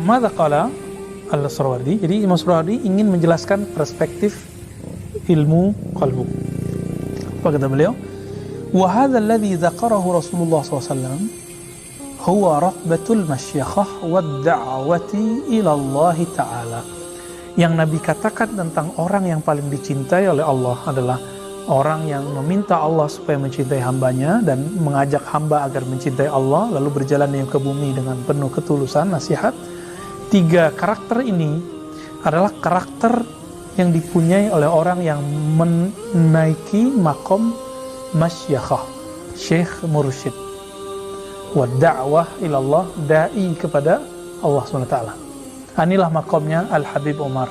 Mada qala Al-Surawardi. Jadi Imam Surawardi ingin menjelaskan perspektif ilmu qalbu. Apa kata beliau? Wa hadha alladhi dzakarahu Rasulullah SAW huwa raqbatul masyakhah wad da'wati ila Allah Ta'ala. Yang Nabi katakan tentang orang yang paling dicintai oleh Allah adalah orang yang meminta Allah supaya mencintai hambanya dan mengajak hamba agar mencintai Allah, lalu berjalan ke bumi dengan penuh ketulusan, nasihat. 3 karakter ini adalah karakter yang dipunyai oleh orang yang menaiki makom masyakhah, syekh mursyid, wa da'wah ilallah, da'i kepada Allah SWT. Inilah makomnya Al-Habib Umar,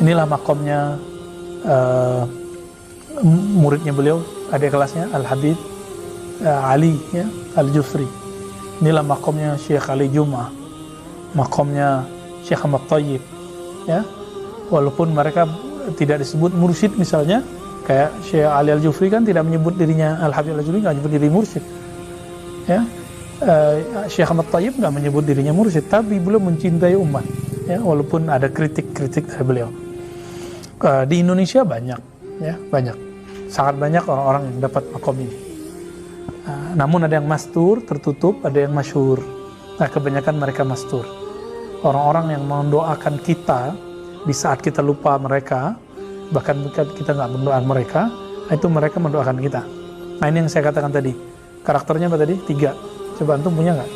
inilah makomnya muridnya beliau, adik kelasnya Al-Habib Ali ya, Al-Jufri. Inilah makomnya Syekh Ali Jum'ah, makomnya Syekh Ahmad Thayyib ya. Walaupun mereka tidak disebut mursyid misalnya, kayak Syekh Ali Al-Jufri kan tidak menyebut dirinya, Al-Habib Al-Jufri nggak menyebut diri mursyid ya. Syekh Ahmad Thayyib nggak menyebut dirinya mursyid, tapi beliau mencintai umat ya, walaupun ada kritik-kritik dari beliau. Di Indonesia banyak ya, banyak, sangat banyak orang-orang yang dapat makom ini. Namun ada yang mastur, tertutup, ada yang masyhur. Nah, kebanyakan mereka mastur. Orang-orang yang mendoakan kita di saat kita lupa mereka, bahkan kita nggak mendoakan mereka, itu mereka mendoakan kita. Nah, ini yang saya katakan tadi. Karakternya apa tadi? 3. Coba antum punya nggak?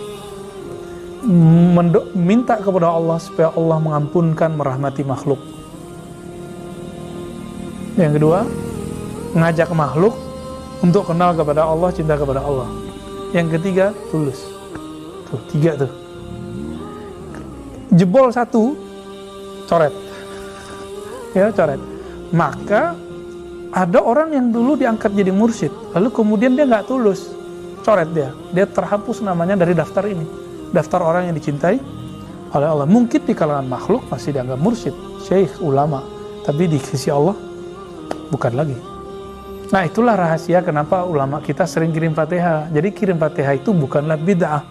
Minta kepada Allah supaya Allah mengampunkan, merahmati makhluk. Yang kedua, ngajak makhluk untuk kenal kepada Allah, cinta kepada Allah. Yang ketiga, tulus. Tuh, 3 tuh. Jebol 1, coret. Ya, coret. Maka ada orang yang dulu diangkat jadi mursyid, lalu kemudian dia nggak tulus, coret dia terhapus namanya dari daftar ini, daftar orang yang dicintai oleh Allah. Mungkin di kalangan makhluk masih dianggap mursyid, syekh, ulama, tapi di sisi Allah bukan lagi. Nah, itulah rahasia kenapa ulama kita sering kirim Fatihah. Jadi kirim Fatihah itu bukanlah bid'ah.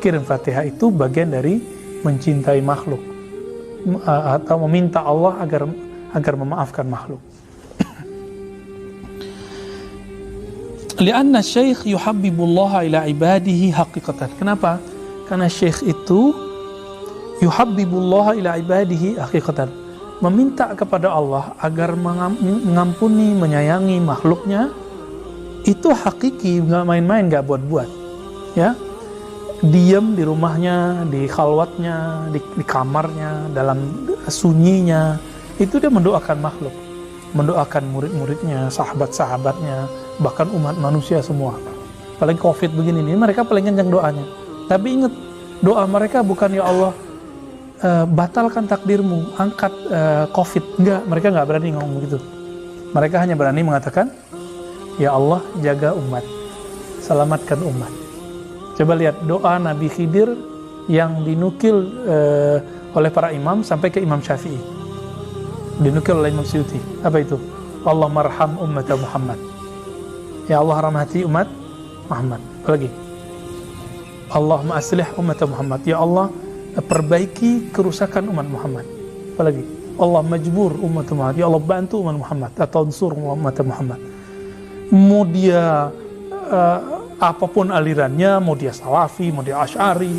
Kirim Fatihah itu bagian dari mencintai makhluk atau meminta Allah agar memaafkan makhluk. Lianna syekh yuhabbibullah ila ibadihi haqiqatan. Kenapa? Karena syekh itu yuhabbibullah ila ibadihi haqiqatan, meminta kepada Allah agar mengampuni, menyayangi makhluknya. Itu hakiki, nggak main-main, nggak buat-buat ya. Diam di rumahnya, di khalwatnya, di kamarnya, dalam sunyinya, itu dia mendoakan makhluk, mendoakan murid-muridnya, sahabat-sahabatnya, bahkan umat manusia semua. Apalagi COVID begini nih, mereka paling kencang doanya. Tapi ingat, doa mereka bukan ya Allah batalkan takdirmu, angkat COVID. Enggak, mereka nggak berani ngomong begitu. Mereka hanya berani mengatakan, ya Allah jaga umat, selamatkan umat. Coba lihat doa Nabi Khidir yang dinukil oleh para imam sampai ke Imam Syafi'i, dinukil oleh Imam Suyuti. Apa itu? Allah marham umat Muhammad, ya Allah rahmati umat Muhammad. Apalagi? Allahumma aslih umat Muhammad, ya Allah perbaiki kerusakan umat Muhammad. Apalagi? Allah majbur umat Muhammad, ya Allah bantu umat Muhammad atau unsur umat Muhammad. Mau dia apapun alirannya, mau dia Salafi, mau dia Asy'ari,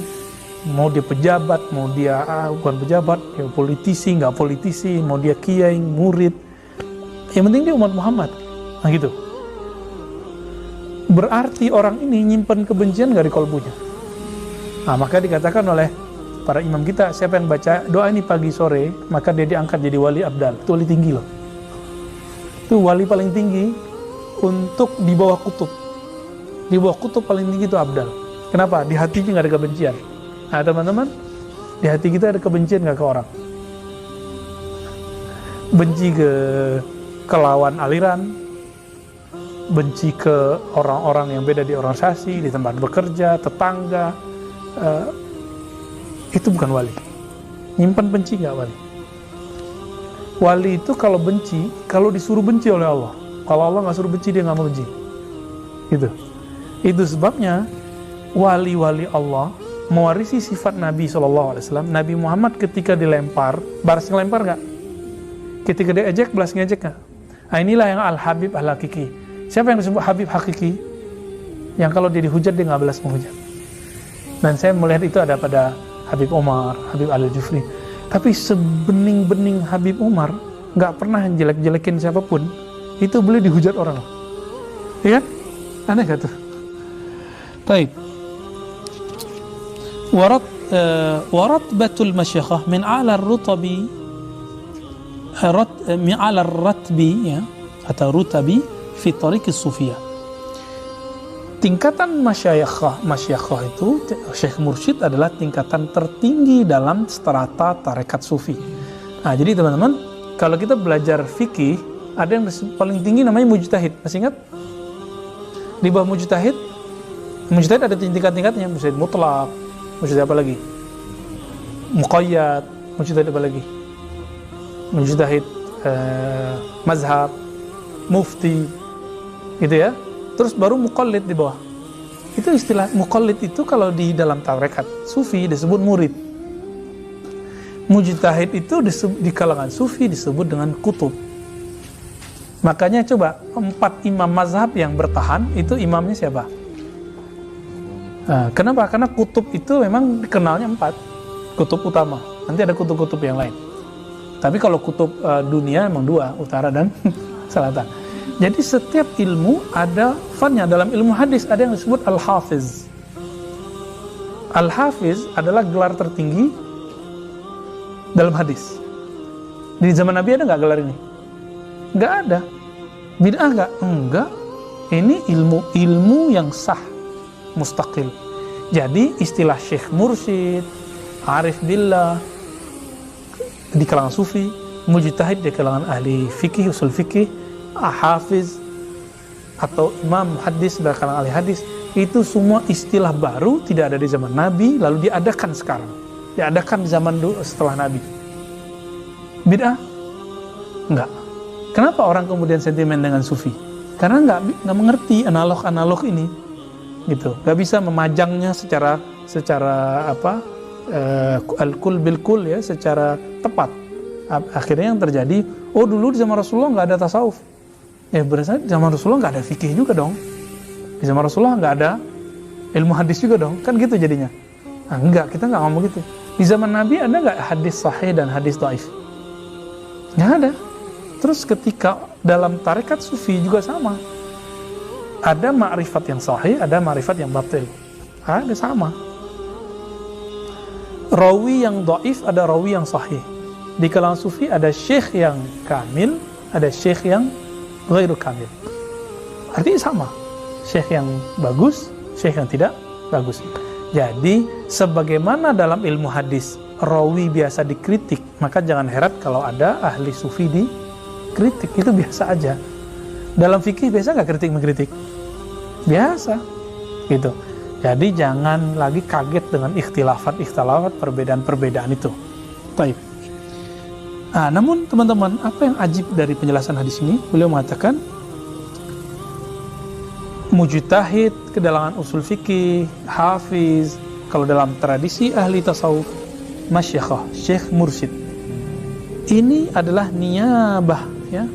mau dia pejabat, mau dia bukan pejabat, ya politisi, nggak politisi, mau dia kiai, murid, yang penting dia umat Muhammad. Nah gitu. Berarti orang ini nyimpen kebencian dari kalbunya. Nah, maka dikatakan oleh para imam kita, siapa yang baca doa ini pagi sore, maka dia diangkat jadi wali abdal. Itu wali tinggi loh. Itu wali paling tinggi untuk di bawah kutub. Di bawah kutub paling tinggi itu abdal. Kenapa? Di hatinya nggak ada kebencian. Nah teman-teman, di hati kita ada kebencian nggak ke orang? Benci ke lawan aliran, benci ke orang-orang yang beda di organisasi, di tempat bekerja, tetangga. Itu bukan wali. Nyimpan benci nggak wali? Wali itu kalau benci, kalau disuruh benci oleh Allah. Kalau Allah nggak suruh benci, dia nggak mau benci. Gitu. Itu sebabnya wali-wali Allah mewarisi sifat Nabi SAW. Nabi Muhammad ketika dilempar, balas ngelempar nggak? Ketika diejek, balas ngejek nggak? Nah, inilah yang Al-Habib Al-Hakiki. Siapa yang disebut Habib Hakiki? Yang kalau dia dihujat, dia nggak balas menghujat. Dan saya melihat itu ada pada Habib Umar, Habib Al-Jufri. Tapi sebening-bening Habib Umar nggak pernah jelek-jelekin siapapun. Itu beliau dihujat orang. Iya kan? Aneh gak tuh? Baik. Waratbatul masyakhah min a'la rutabi min a'la ratbi, ya, atau rutabi fi tariq as-sufiyah. Tingkatan masyakhah itu, Syekh Mursyid adalah tingkatan tertinggi dalam strata tarekat sufi. Nah, jadi teman-teman, kalau kita belajar fikih, ada yang paling tinggi namanya mujtahid. Masih ingat? Di bawah mujtahid ada tingkat-tingkatnya. Mujtahid mutlak, mujtahid apa lagi? Muqayyad, mujtahid apa lagi? Mujtahid mazhab, mufti, gitu ya. Terus baru muqallid di bawah. Itu istilah muqallid itu kalau di dalam tarekat sufi disebut murid. Mujtahid itu di kalangan sufi disebut dengan kutub. Makanya coba 4 imam mazhab yang bertahan itu imamnya siapa? Nah, kenapa? Karena kutub itu memang dikenalnya 4 kutub utama. Nanti ada kutub-kutub yang lain. Tapi kalau kutub dunia memang 2, utara dan selatan. Jadi setiap ilmu ada fannya. Dalam ilmu hadis ada yang disebut Al-Hafiz. Al-Hafiz adalah gelar tertinggi dalam hadis. Di zaman Nabi ada nggak gelar ini? Nggak ada. Bid'ah nggak? Enggak. Ini ilmu yang sah, mustaqil. Jadi istilah Syekh Mursyid, Arif Billah di kalangan sufi, mujtahid di kalangan ahli fikih, usul fikih, hafiz atau imam hadis dari kalangan ahli hadis, itu semua istilah baru, tidak ada di zaman Nabi, lalu diadakan sekarang, diadakan di zaman setelah Nabi. Bid'ah? Enggak. Kenapa orang kemudian sentimen dengan sufi? Karena nggak mengerti analog ini, gitu. Nggak bisa memajangnya secara al-kul bil-kul, ya, secara tepat. Akhirnya yang terjadi, oh dulu di zaman Rasulullah nggak ada tasawuf. Ya berarti di zaman Rasulullah nggak ada fikih juga dong. Di zaman Rasulullah nggak ada ilmu hadis juga dong. Kan gitu jadinya. Nah, enggak, kita nggak ngomong gitu. Di zaman Nabi ada nggak hadis sahih dan hadis dhaif? Nggak ada. Terus ketika dalam tarekat sufi juga sama. Ada ma'rifat yang sahih, ada ma'rifat yang batil. Ada sama. Rawi yang dhaif, ada rawi yang sahih. Di kalangan sufi ada syekh yang kamil, ada syekh yang ghairu kamil. Artinya sama. Syekh yang bagus, syekh yang tidak bagus. Jadi sebagaimana dalam ilmu hadis rawi biasa dikritik, maka jangan heran kalau ada ahli sufi dikritik. Itu biasa aja. Dalam fikih biasa nggak kritik mengkritik? Biasa, gitu. Jadi jangan lagi kaget dengan ikhtilafat, perbedaan-perbedaan itu. Baik. Nah, namun teman-teman, apa yang ajib dari penjelasan hadis ini? Beliau mengatakan mujtahid ke dalam usul fikih, hafiz, kalau dalam tradisi ahli tasawuf, masyakhah, Syekh Mursyid. Ini adalah niyabah, ya,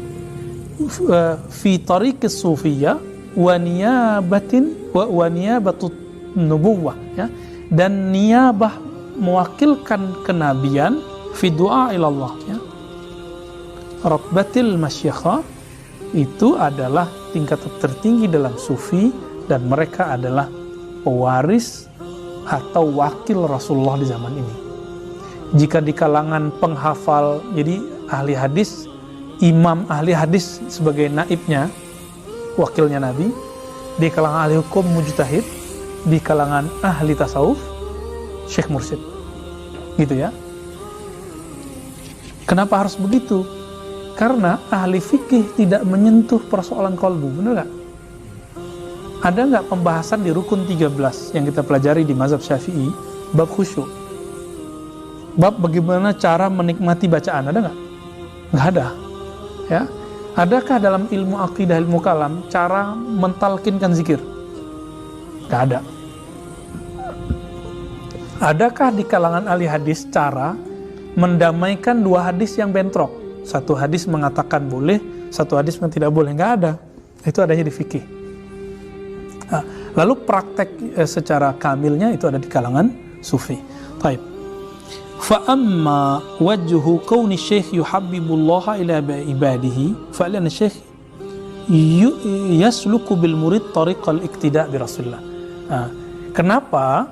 fi tariq as-sufiyah wa niyabatut nubuwah, ya, dan niyabah mewakilkan kenabian fi du'a ilallah, ya. Ratbatil masyakhah itu adalah tingkat tertinggi dalam sufi, dan mereka adalah pewaris atau wakil Rasulullah di zaman ini. Jika di kalangan penghafal, jadi ahli hadis, imam ahli hadis sebagai naibnya, wakilnya Nabi. Di kalangan ahli hukum mujtahid, di kalangan ahli tasawuf Syekh Mursyid, gitu ya. Kenapa harus begitu? Karena ahli fikih tidak menyentuh persoalan qalbu, benar nggak? Ada nggak pembahasan di rukun 13 yang kita pelajari di mazhab Syafi'i, bab khusyuk, bab bagaimana cara menikmati bacaan, ada nggak? Nggak ada, ya. Adakah dalam ilmu akidah, ilmu kalam, cara mentalkinkan zikir? Nggak ada. Adakah di kalangan ahli hadis cara mendamaikan dua hadis yang bentrok? Satu hadis mengatakan boleh, satu hadis yang tidak boleh. Nggak ada. Itu adanya di fikih. Nah, lalu praktek secara kamilnya itu ada di kalangan sufi. Taib. Fa amma wajhu kauni syekh yuhabbibullaha ila ibadihi fa lana syekh yasluku bil murid tariqal iktida' bi Rasulillah. Nah, kenapa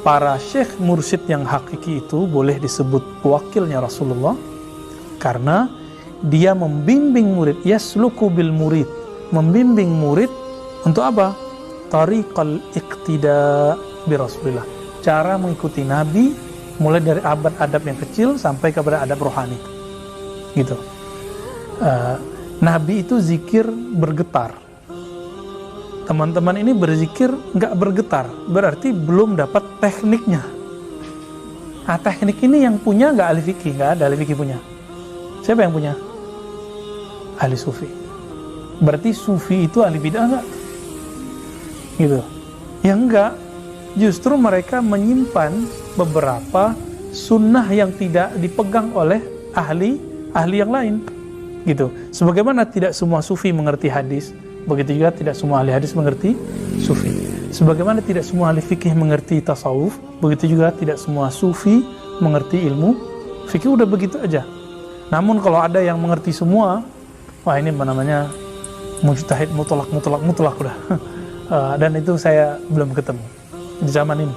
para syekh mursyid yang hakiki itu boleh disebut wakilnya Rasulullah? Karena dia membimbing murid, yasluku bil murid, membimbing murid untuk apa? Tariqal iktida' bi Rasulillah, cara mengikuti Nabi mulai dari adab yang kecil sampai kepada adab rohani, gitu. Nabi itu zikir bergetar. Teman-teman ini berzikir nggak bergetar, berarti belum dapat tekniknya. Nah, teknik ini yang punya nggak ahli fikih, nggak ada ahli fikih punya. Siapa yang punya? Ahli sufi. Berarti sufi itu ahli bid'ah nggak? Gitu. Ya enggak. Justru mereka menyimpan beberapa sunnah yang tidak dipegang oleh ahli yang lain. Gitu. Sebagaimana tidak semua sufi mengerti hadis, begitu juga tidak semua ahli hadis mengerti sufi. Sebagaimana tidak semua ahli fikih mengerti tasawuf, begitu juga tidak semua sufi mengerti ilmu fikih. Udah begitu aja. Namun kalau ada yang mengerti semua, wah ini namanya mujtahid mutlak udah. Dan itu saya belum ketemu di zaman ini.